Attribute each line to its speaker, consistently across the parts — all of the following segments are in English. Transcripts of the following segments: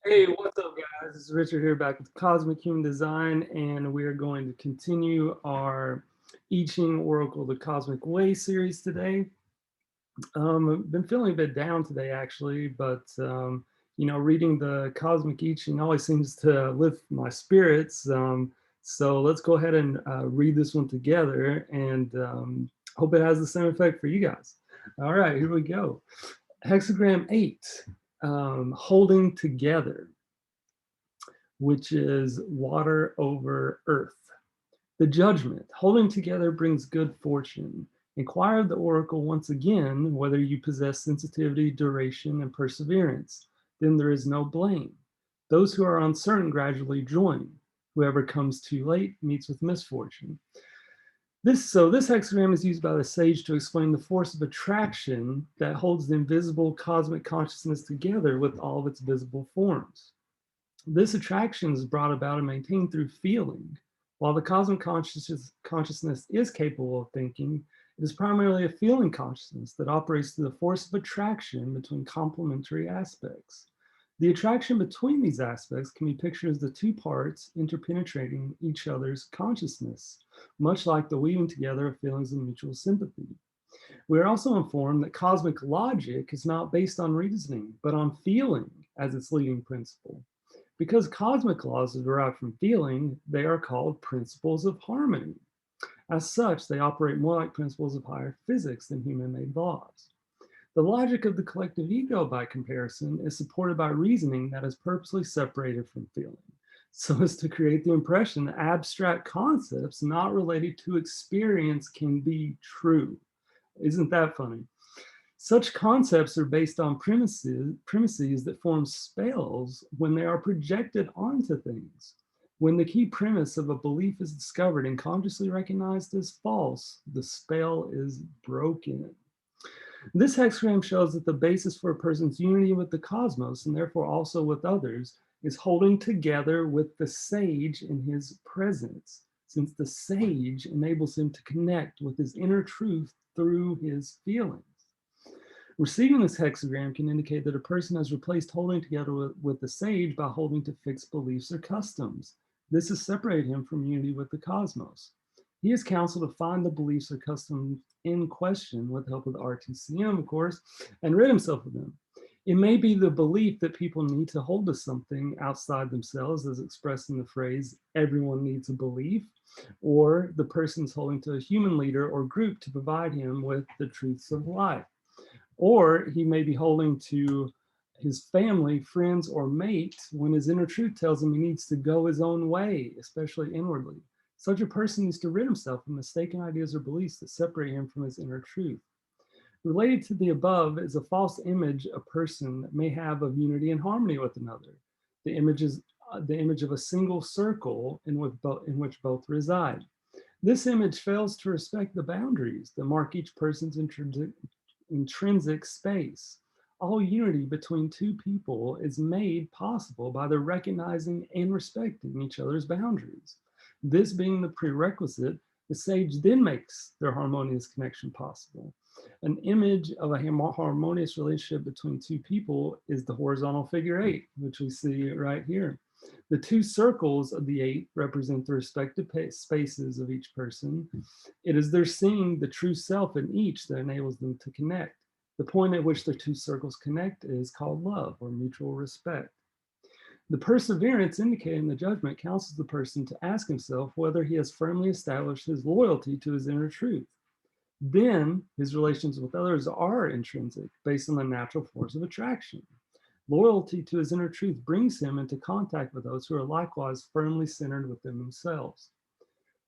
Speaker 1: Hey, what's up, guys? This is Richard here back with Cosmic Human Design, and we are going to continue our I Ching Oracle the Cosmic Way series today. I've been feeling a bit down today, actually, but reading the Cosmic I Ching always seems to lift my spirits. So let's go ahead and read this one together, and hope it has the same effect for you guys. All right, here we go. Hexagram 8, holding together, which is water over earth. The judgment, holding together brings good fortune. Inquire of the oracle once again whether you possess sensitivity, duration, and perseverance. Then there is no blame. Those who are uncertain gradually join. Whoever comes too late meets with misfortune. This hexagram is used by the sage to explain the force of attraction that holds the invisible cosmic consciousness together with all of its visible forms. This attraction is brought about and maintained through feeling. While the cosmic consciousness is capable of thinking, it is primarily a feeling consciousness that operates through the force of attraction between complementary aspects. The attraction between these aspects can be pictured as the two parts interpenetrating each other's consciousness, much like the weaving together of feelings of mutual sympathy. We are also informed that cosmic logic is not based on reasoning, but on feeling as its leading principle. Because cosmic laws are derived from feeling, they are called principles of harmony. As such, they operate more like principles of higher physics than human-made laws. The logic of the collective ego, by comparison, is supported by reasoning that is purposely separated from feeling, so as to create the impression that abstract concepts not related to experience can be true. Isn't that funny? Such concepts are based on premises that form spells when they are projected onto things. When the key premise of a belief is discovered and consciously recognized as false, the spell is broken. This hexagram shows that the basis for a person's unity with the cosmos, and therefore also with others, is holding together with the sage in his presence, since the sage enables him to connect with his inner truth through his feelings. Receiving this hexagram can indicate that a person has replaced holding together with the sage by holding to fixed beliefs or customs. This has separated him from unity with the cosmos. He is counseled to find the beliefs or customs in question with the help of the RTCM, of course, and rid himself of them. It may be the belief that people need to hold to something outside themselves, as expressed in the phrase, everyone needs a belief, or the person's holding to a human leader or group to provide him with the truths of life. Or he may be holding to his family, friends, or mate when his inner truth tells him he needs to go his own way, especially inwardly. Such a person needs to rid himself of mistaken ideas or beliefs that separate him from his inner truth. Related to the above is a false image a person may have of unity and harmony with another. The image is the image of a single circle in which both reside. This image fails to respect the boundaries that mark each person's intrinsic space. All unity between two people is made possible by their recognizing and respecting each other's boundaries. This being the prerequisite, the sage then makes their harmonious connection possible. An image of a harmonious relationship between two people is the horizontal figure 8, which we see right here. The two circles of the 8 represent the respective spaces of each person. It is their seeing the true self in each that enables them to connect. The point at which the two circles connect is called love or mutual respect. The perseverance indicated in the judgment counsels the person to ask himself whether he has firmly established his loyalty to his inner truth. Then his relations with others are intrinsic, based on the natural force of attraction. Loyalty to his inner truth brings him into contact with those who are likewise firmly centered within themselves.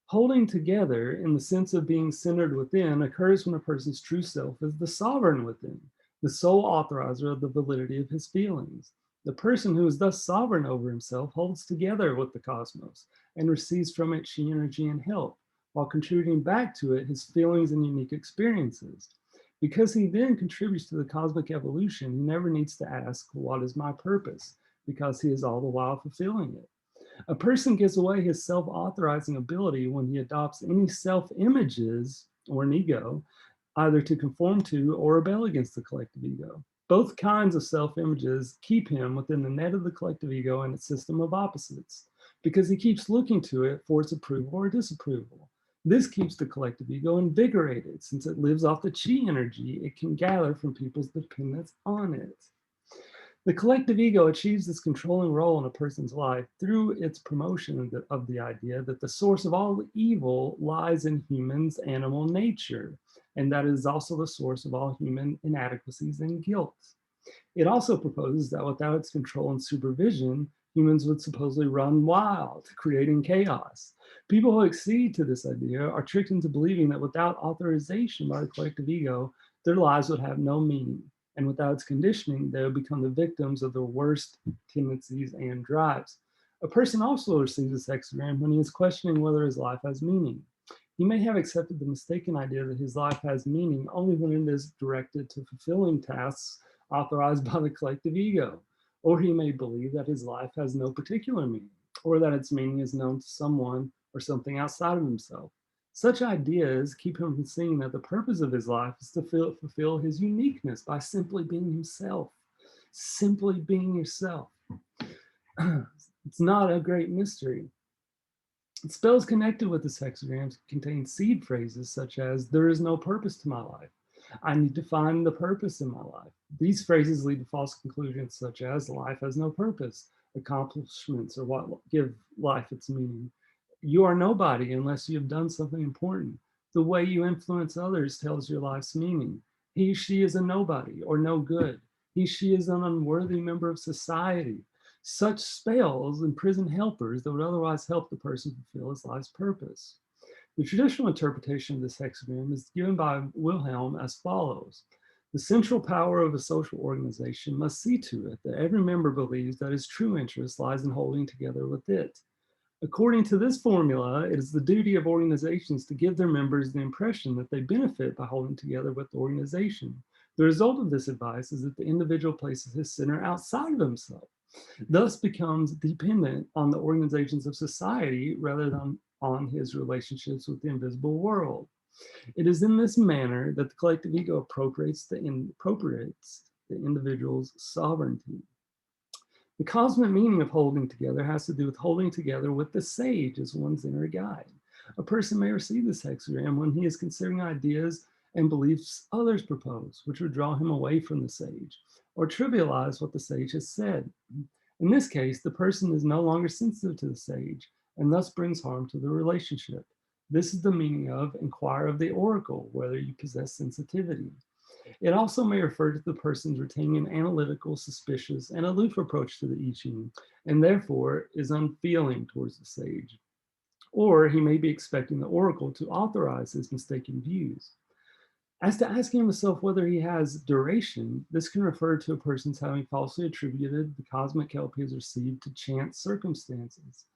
Speaker 1: Holding together in the sense of being centered within occurs when a person's true self is the sovereign within, the sole authorizer of the validity of his feelings. The person who is thus sovereign over himself holds together with the cosmos and receives from it chi energy and help, while contributing back to it his feelings and unique experiences. Because he then contributes to the cosmic evolution, he never needs to ask, what is my purpose? Because he is all the while fulfilling it. A person gives away his self-authorizing ability when he adopts any self-images or an ego, either to conform to or rebel against the collective ego. Both kinds of self-images keep him within the net of the collective ego and its system of opposites, because he keeps looking to it for its approval or disapproval. This keeps the collective ego invigorated, since it lives off the chi energy it can gather from people's dependence on it. The collective ego achieves this controlling role in a person's life through its promotion of the idea that the source of all evil lies in humans' animal nature, and that is also the source of all human inadequacies and guilt. It also proposes that without its control and supervision, humans would supposedly run wild, creating chaos. People who accede to this idea are tricked into believing that without authorization by the collective ego, their lives would have no meaning. And without its conditioning, they would become the victims of their worst tendencies and drives. A person also receives this hexagram when he is questioning whether his life has meaning. He may have accepted the mistaken idea that his life has meaning only when it is directed to fulfilling tasks authorized by the collective ego. Or he may believe that his life has no particular meaning, or that its meaning is known to someone or something outside of himself. Such ideas keep him from seeing that the purpose of his life is to fulfill his uniqueness by simply being himself. Simply being yourself. It's not a great mystery. Spells connected with this hexagram contain seed phrases such as, "There is no purpose to my life. I need to find the purpose in my life." These phrases lead to false conclusions such as, "Life has no purpose. Accomplishments are what give life its meaning. You are nobody unless you have done something important. The way you influence others tells your life's meaning. He, she is a nobody or no good. He, she is an unworthy member of society." Such spells imprison helpers that would otherwise help the person fulfill his life's purpose. The traditional interpretation of this hexagram is given by Wilhelm as follows. The central power of a social organization must see to it that every member believes that his true interest lies in holding together with it. According to this formula, it is the duty of organizations to give their members the impression that they benefit by holding together with the organization. The result of this advice is that the individual places his center outside of himself, thus becomes dependent on the organizations of society rather than on his relationships with the invisible world. It is in this manner that the collective ego appropriates the individual's sovereignty. The cosmic meaning of holding together has to do with holding together with the sage as one's inner guide. A person may receive this hexagram when he is considering ideas and beliefs others propose, which would draw him away from the sage, or trivialize what the sage has said. In this case, the person is no longer sensitive to the sage and thus brings harm to the relationship. This is the meaning of inquire of the oracle, whether you possess sensitivity. It also may refer to the person's retaining an analytical, suspicious, and aloof approach to the I Ching, and therefore is unfeeling towards the sage. Or he may be expecting the oracle to authorize his mistaken views. As to asking himself whether he has duration, this can refer to a person's having falsely attributed the cosmic help he has received to chance circumstances.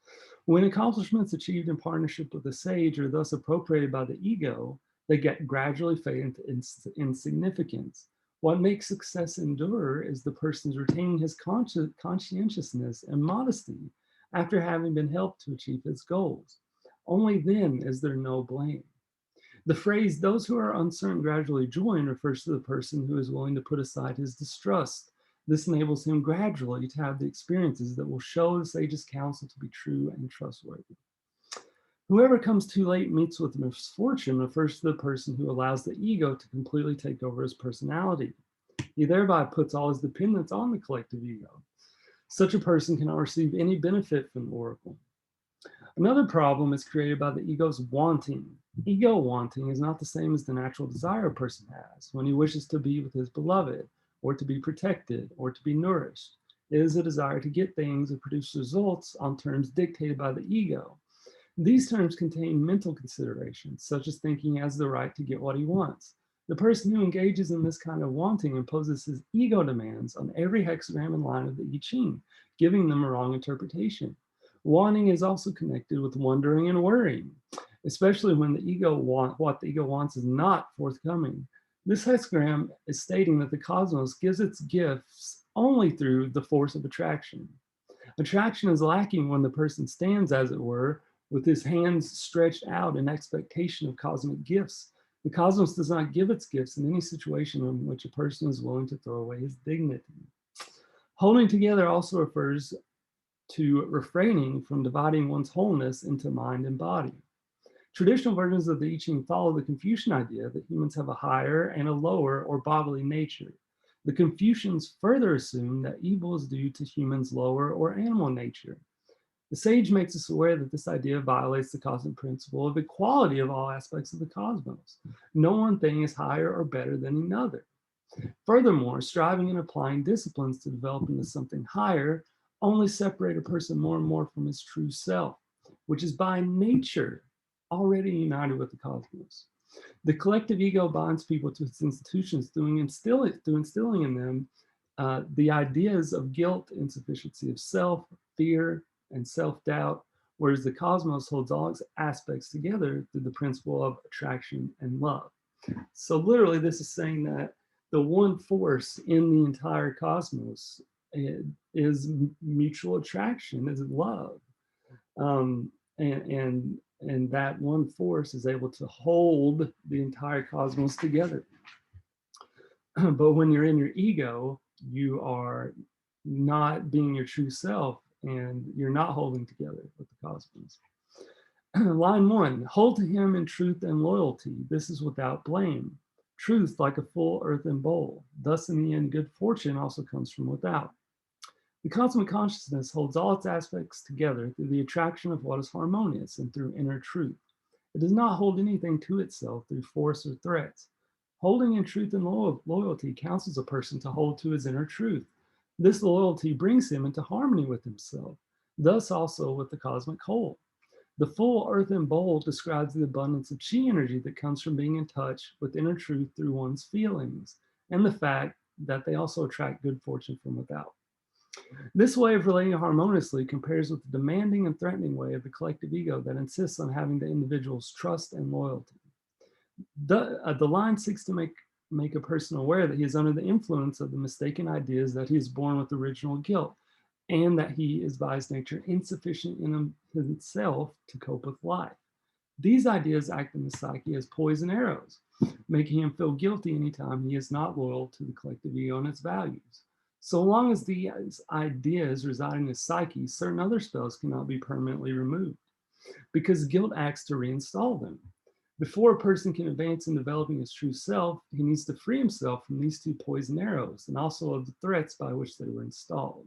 Speaker 1: When accomplishments achieved in partnership with the sage are thus appropriated by the ego, they get gradually fade into insignificance. What makes success endure is the person's retaining his conscientiousness and modesty after having been helped to achieve his goals. Only then is there no blame. The phrase, "those who are uncertain gradually join," refers to the person who is willing to put aside his distrust. This enables him gradually to have the experiences that will show the sage's counsel to be true and trustworthy. Whoever comes too late meets with misfortune refers to the person who allows the ego to completely take over his personality. He thereby puts all his dependence on the collective ego. Such a person cannot receive any benefit from the oracle. Another problem is created by the ego's wanting. Ego wanting is not the same as the natural desire a person has when he wishes to be with his beloved, or to be protected, or to be nourished. It is a desire to get things and produce results on terms dictated by the ego. These terms contain mental considerations, such as thinking he has the right to get what he wants. The person who engages in this kind of wanting imposes his ego demands on every hexagram and line of the I Ching, giving them a wrong interpretation. Wanting is also connected with wondering and worrying, especially when what the ego wants is not forthcoming. This hexagram is stating that the cosmos gives its gifts only through the force of attraction. Attraction is lacking when the person stands, as it were, with his hands stretched out in expectation of cosmic gifts. The cosmos does not give its gifts in any situation in which a person is willing to throw away his dignity. Holding together also refers to refraining from dividing one's wholeness into mind and body. Traditional versions of the I Ching follow the Confucian idea that humans have a higher and a lower or bodily nature. The Confucians further assume that evil is due to humans' lower or animal nature. The sage makes us aware that this idea violates the cosmic principle of equality of all aspects of the cosmos. No one thing is higher or better than another. Furthermore, striving and applying disciplines to develop into something higher only separate a person more and more from his true self, which is by nature already united with the cosmos. The collective ego binds people to its institutions through instilling in them the ideas of guilt, insufficiency of self, fear, and self-doubt, whereas the cosmos holds all its aspects together through the principle of attraction and love. So literally, this is saying that the one force in the entire cosmos is mutual attraction, is love. Um, and that one force is able to hold the entire cosmos together. But when you're in your ego, you are not being your true self, and you're not holding together with the cosmos. Line 1, hold to him in truth and loyalty. This is without blame. Truth like a full earthen bowl. Thus, in the end, good fortune also comes from without. The cosmic consciousness holds all its aspects together through the attraction of what is harmonious and through inner truth. It does not hold anything to itself through force or threats. Holding in truth and loyalty counsels a person to hold to his inner truth. This loyalty brings him into harmony with himself, thus also with the cosmic whole. The full earthen bowl describes the abundance of chi energy that comes from being in touch with inner truth through one's feelings, and the fact that they also attract good fortune from without. This way of relating harmoniously compares with the demanding and threatening way of the collective ego that insists on having the individual's trust and loyalty. The line seeks to make a person aware that he is under the influence of the mistaken ideas that he is born with original guilt, and that he is by his nature insufficient in himself to cope with life. These ideas act in the psyche as poison arrows, making him feel guilty anytime he is not loyal to the collective ego and its values. So long as these ideas reside in his psyche, certain other spells cannot be permanently removed, because guilt acts to reinstall them. Before a person can advance in developing his true self, he needs to free himself from these two poison arrows and also of the threats by which they were installed.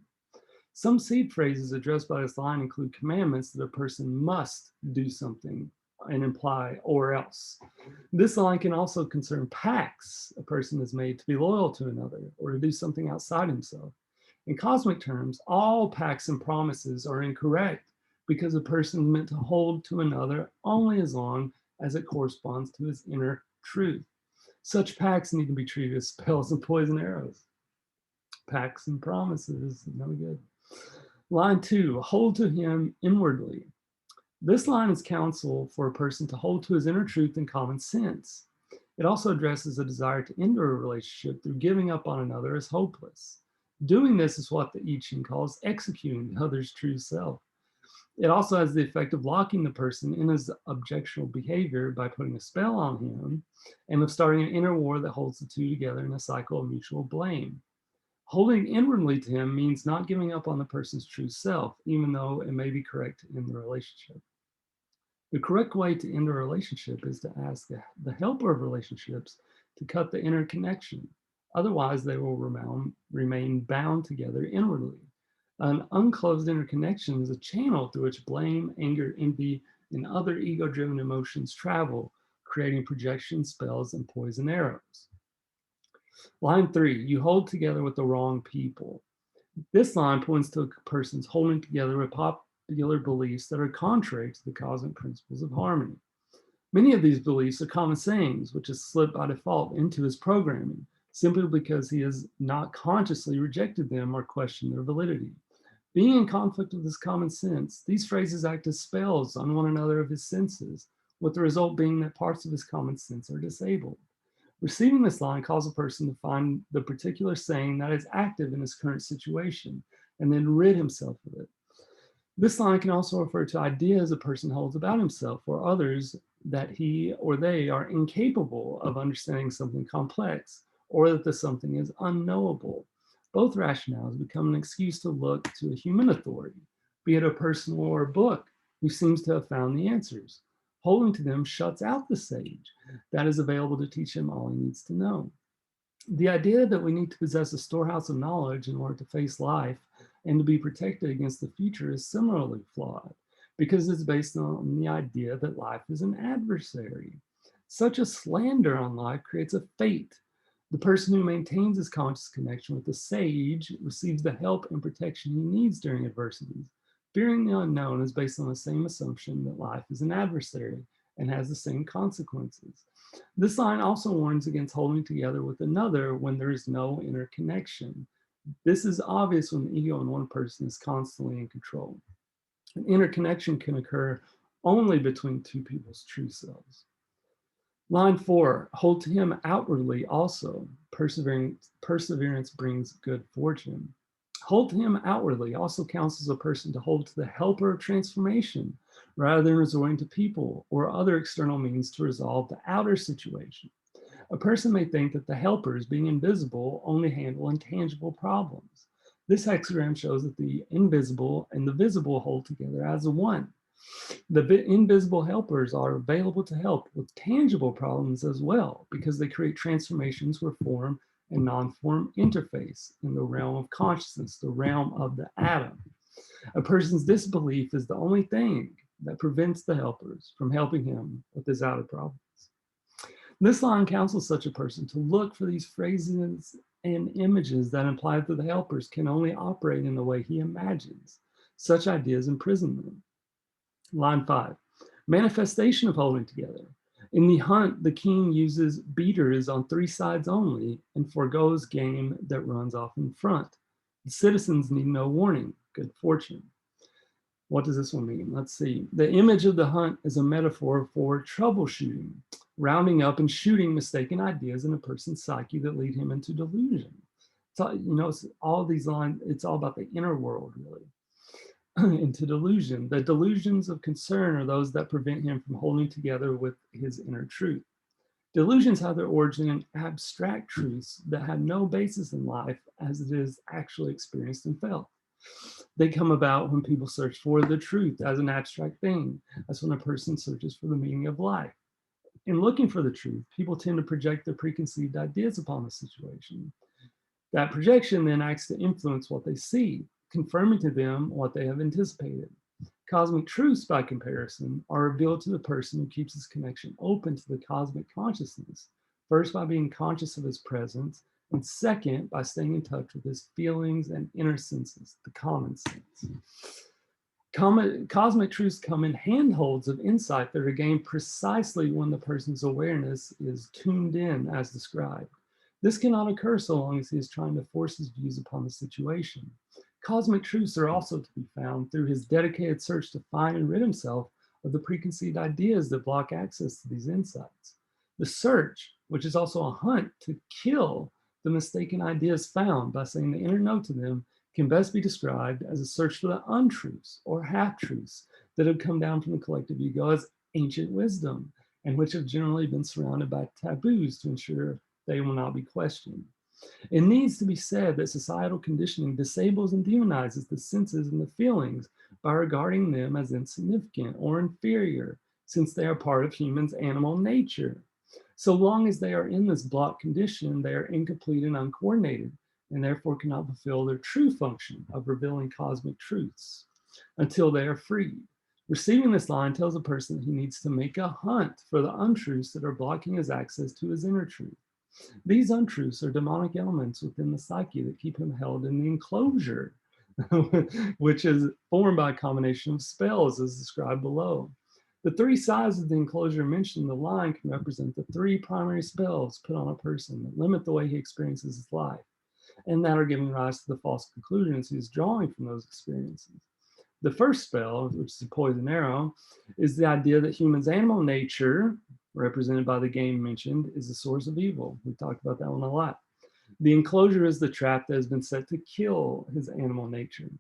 Speaker 1: Some seed phrases addressed by this line include commandments that a person must do something and imply or else. This line can also concern pacts a person has made to be loyal to another or to do something outside himself. In cosmic terms, all pacts and promises are incorrect because a person is meant to hold to another only as long as it corresponds to his inner truth. Such pacts need to be treated as spells and poison arrows. Pacts and promises, no good. Line 2, hold to him inwardly. This line is counsel for a person to hold to his inner truth and common sense. It also addresses a desire to end a relationship through giving up on another as hopeless. Doing this is what the I Ching calls executing the other's true self. It also has the effect of locking the person in his objectionable behavior by putting a spell on him and of starting an inner war that holds the two together in a cycle of mutual blame. Holding inwardly to him means not giving up on the person's true self, even though it may be correct in the relationship. The correct way to end a relationship is to ask the helper of relationships to cut the inner connection. Otherwise, they will remain bound together inwardly. An unclosed inner connection is a channel through which blame, anger, envy, and other ego-driven emotions travel, creating projection spells and poison arrows. Line 3, you hold together with the wrong people. This line points to a person's holding together with popular beliefs that are contrary to the cosmic principles of harmony. Many of these beliefs are common sayings, which has slipped by default into his programming, simply because he has not consciously rejected them or questioned their validity. Being in conflict with his common sense, these phrases act as spells on one another of his senses, with the result being that parts of his common sense are disabled. Receiving this line calls a person to find the particular saying that is active in his current situation and then rid himself of it. This line can also refer to ideas a person holds about himself or others that he or they are incapable of understanding something complex, or that the something is unknowable. Both rationales become an excuse to look to a human authority, be it a person or a book, who seems to have found the answers. Holding to them shuts out the sage that is available to teach him all he needs to know. The idea that we need to possess a storehouse of knowledge in order to face life and to be protected against the future is similarly flawed because it's based on the idea that life is an adversary. Such a slander on life creates a fate. The person who maintains his conscious connection with the sage receives the help and protection he needs during adversities. Fearing the unknown is based on the same assumption that life is an adversary and has the same consequences. This line also warns against holding together with another when there is no interconnection. This is obvious when the ego in one person is constantly in control. An interconnection can occur only between two people's true selves. Line 4, hold to him outwardly also. Perseverance brings good fortune. Hold to him outwardly also counsels a person to hold to the helper of transformation rather than resorting to people or other external means to resolve the outer situation. A person may think that the helpers, being invisible, only handle intangible problems. This hexagram shows that the invisible and the visible hold together as a one. The invisible helpers are available to help with tangible problems as well because they create transformations where form and non-form interface in the realm of consciousness, the realm of the atom. A person's disbelief is the only thing that prevents the helpers from helping him with his outer problems. This line counsels such a person to look for these phrases and images that imply that the helpers can only operate in the way he imagines. Such ideas imprison them. Line 5, manifestation of holding together. In the hunt, the king uses beaters on 3 sides only and forgoes game that runs off in front. The citizens need no warning, good fortune. What does this one mean? Let's see. The image of the hunt is a metaphor for troubleshooting, rounding up and shooting mistaken ideas in a person's psyche that lead him into delusion. So, it's all these lines, it's all about the inner world, really, into delusion. The delusions of concern are those that prevent him from holding together with his inner truth. Delusions have their origin in abstract truths that have no basis in life as it is actually experienced and felt. They come about when people search for the truth as an abstract thing. That's when a person searches for the meaning of life. In looking for the truth, people tend to project their preconceived ideas upon the situation. That projection then acts to influence what they see, confirming to them what they have anticipated. Cosmic truths, by comparison, are revealed to the person who keeps his connection open to the cosmic consciousness, first by being conscious of his presence, and second, by staying in touch with his feelings and inner senses, the common sense. Cosmic truths come in handholds of insight that are gained precisely when the person's awareness is tuned in as described. This cannot occur so long as he is trying to force his views upon the situation. Cosmic truths are also to be found through his dedicated search to find and rid himself of the preconceived ideas that block access to these insights. The search, which is also a hunt to kill the mistaken ideas found by saying the inner no to them, can best be described as a search for the untruths or half-truths that have come down from the collective ego as ancient wisdom and which have generally been surrounded by taboos to ensure they will not be questioned. It needs to be said that societal conditioning disables and demonizes the senses and the feelings by regarding them as insignificant or inferior, since they are part of humans' animal nature. So long as they are in this block condition, they are incomplete and uncoordinated, and therefore cannot fulfill their true function of revealing cosmic truths until they are freed. Receiving this line tells a person that he needs to make a hunt for the untruths that are blocking his access to his inner truth. These untruths are demonic elements within the psyche that keep him held in the enclosure, which is formed by a combination of spells as described below. The 3 sides of the enclosure mentioned in the line can represent the 3 primary spells put on a person that limit the way he experiences his life, and that are giving rise to the false conclusions he is drawing from those experiences. The first spell, which is a poison arrow, is the idea that humans' animal nature, represented by the game mentioned, is the source of evil. We talked about that one a lot. The enclosure is the trap that has been set to kill his animal nature.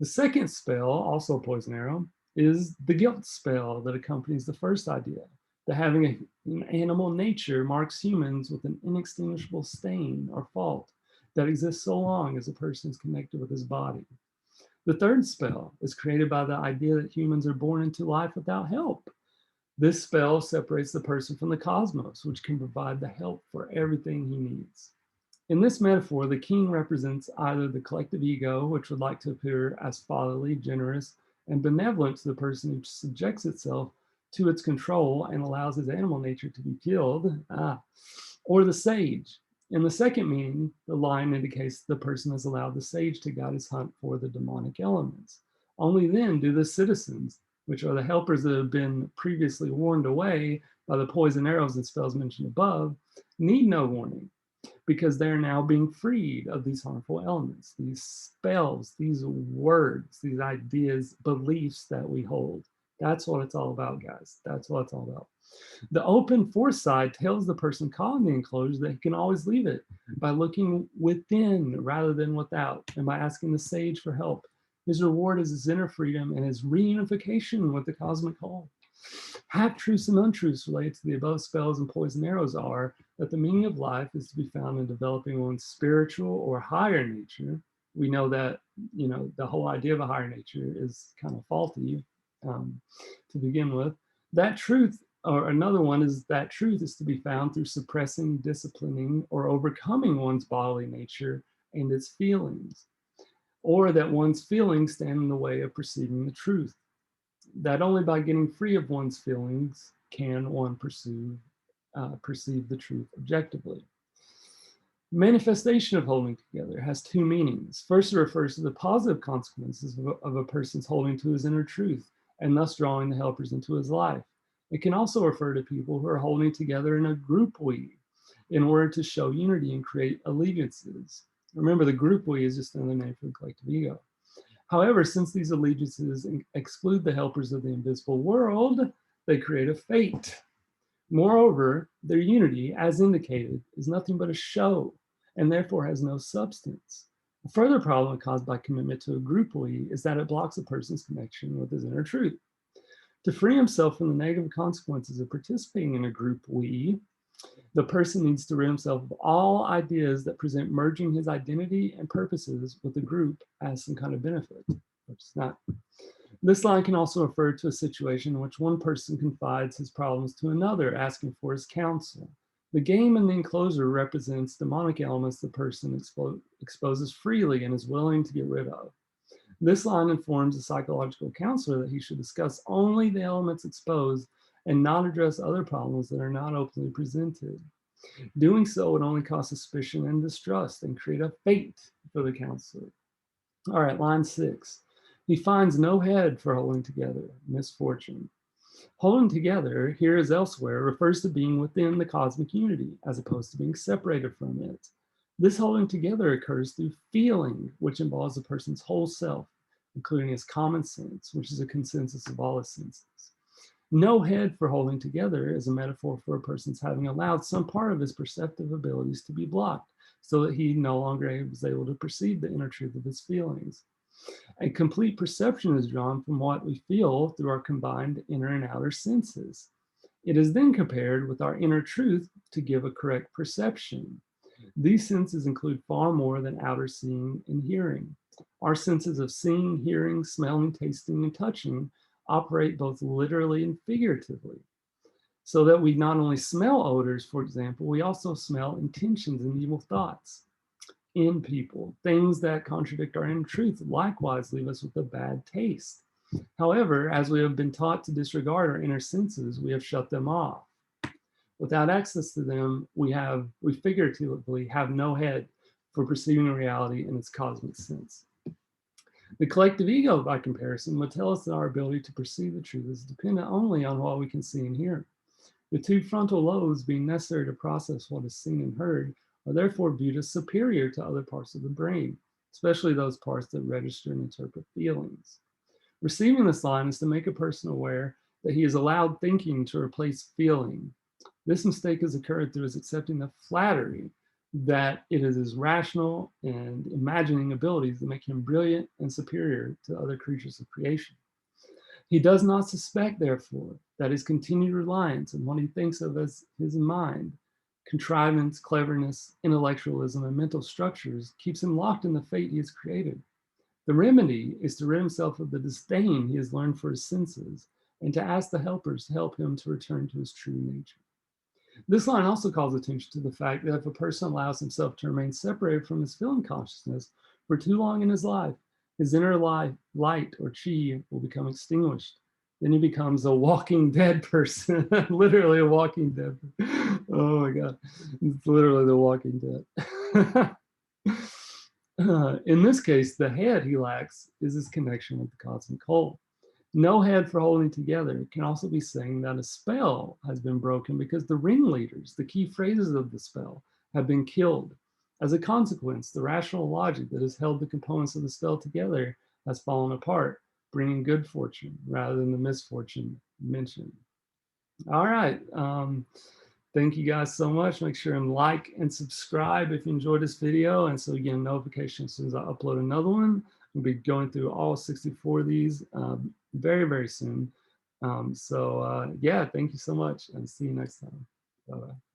Speaker 1: The second spell, also a poison arrow, is the guilt spell that accompanies the first idea, that having an animal nature marks humans with an inextinguishable stain or fault that exists so long as a person is connected with his body. The third spell is created by the idea that humans are born into life without help. This spell separates the person from the cosmos, which can provide the help for everything he needs. In this metaphor, the king represents either the collective ego, which would like to appear as fatherly, generous, and benevolent to the person who subjects itself to its control and allows his animal nature to be killed, or the sage. In the second meaning, the line indicates the person has allowed the sage to guide his hunt for the demonic elements. Only then do the citizens, which are the helpers that have been previously warned away by the poison arrows and spells mentioned above, need no warning, because they're now being freed of these harmful elements, these spells, these words, these ideas, beliefs that we hold. That's what it's all about, guys. That's what it's all about. The open foresight tells the person caught in the enclosure that he can always leave it by looking within rather than without, and by asking the sage for help. His reward is his inner freedom and his reunification with the cosmic whole. Half-truths and untruths related to the above spells and poison arrows are that the meaning of life is to be found in developing one's spiritual or higher nature. We know that, the whole idea of a higher nature is kind of faulty to begin with. That truth, or another one is that truth is to be found through suppressing, disciplining, or overcoming one's bodily nature and its feelings, or that one's feelings stand in the way of perceiving the truth. That only by getting free of one's feelings can one perceive the truth objectively. Manifestation of holding together has two meanings. First, it refers to the positive consequences of a person's holding to his inner truth and thus drawing the helpers into his life. It can also refer to people who are holding together in a group we in order to show unity and create allegiances. Remember, the group we is just another name for the collective ego. However, since these allegiances exclude the helpers of the invisible world, they create a fate. Moreover, their unity, as indicated, is nothing but a show and therefore has no substance. A further problem caused by commitment to a group we is that it blocks a person's connection with his inner truth. To free himself from the negative consequences of participating in a group we, the person needs to rid himself of all ideas that present merging his identity and purposes with the group as some kind of benefit, which is not. This line can also refer to a situation in which one person confides his problems to another, asking for his counsel. The game in the enclosure represents demonic elements the person exposes freely and is willing to get rid of. This line informs the psychological counselor that he should discuss only the elements exposed and not address other problems that are not openly presented. Doing so would only cause suspicion and distrust and create a fate for the counselor. All right, line 6. He finds no head for holding together, misfortune. Holding together, here as elsewhere, refers to being within the cosmic unity, as opposed to being separated from it. This holding together occurs through feeling, which involves a person's whole self, including his common sense, which is a consensus of all his senses. No head for holding together is a metaphor for a person's having allowed some part of his perceptive abilities to be blocked, so that he no longer is able to perceive the inner truth of his feelings. A complete perception is drawn from what we feel through our combined inner and outer senses. It is then compared with our inner truth to give a correct perception. These senses include far more than outer seeing and hearing. Our senses of seeing, hearing, smelling, tasting, and touching operate both literally and figuratively, so that we not only smell odors, for example, we also smell intentions and evil thoughts in people. Things that contradict our inner truth likewise leave us with a bad taste. However, as we have been taught to disregard our inner senses, we have shut them off. Without access to them, we figuratively have no head for perceiving reality in its cosmic sense. The collective ego, by comparison, would tell us that our ability to perceive the truth is dependent only on what we can see and hear. The two frontal lobes, being necessary to process what is seen and heard, are therefore viewed as superior to other parts of the brain, especially those parts that register and interpret feelings. Receiving this line is to make a person aware that he has allowed thinking to replace feeling. This mistake has occurred through his accepting the flattery that it is his rational and imagining abilities that make him brilliant and superior to other creatures of creation. He does not suspect, therefore, that his continued reliance on what he thinks of as his mind, contrivance, cleverness, intellectualism, and mental structures keeps him locked in the fate he has created. The remedy is to rid himself of the disdain he has learned for his senses and to ask the helpers to help him to return to his true nature. This line also calls attention to the fact that if a person allows himself to remain separated from his feeling consciousness for too long in his inner light or chi will become extinguished. Then he becomes a walking dead person, literally a walking dead. Oh my God, it's literally the walking dead. In this case, the head he lacks is his connection with the cosmic whole. No head for holding together can also be saying that a spell has been broken because the ringleaders, the key phrases of the spell, have been killed. As a consequence, the rational logic that has held the components of the spell together has fallen apart, bringing good fortune rather than the misfortune mentioned. All right. Thank you guys so much. Make sure and like and subscribe if you enjoyed this video. And so you get a notification as soon as I upload another one. We'll be going through all 64 of these very, very soon. Yeah, thank you so much and see you next time. Bye-bye.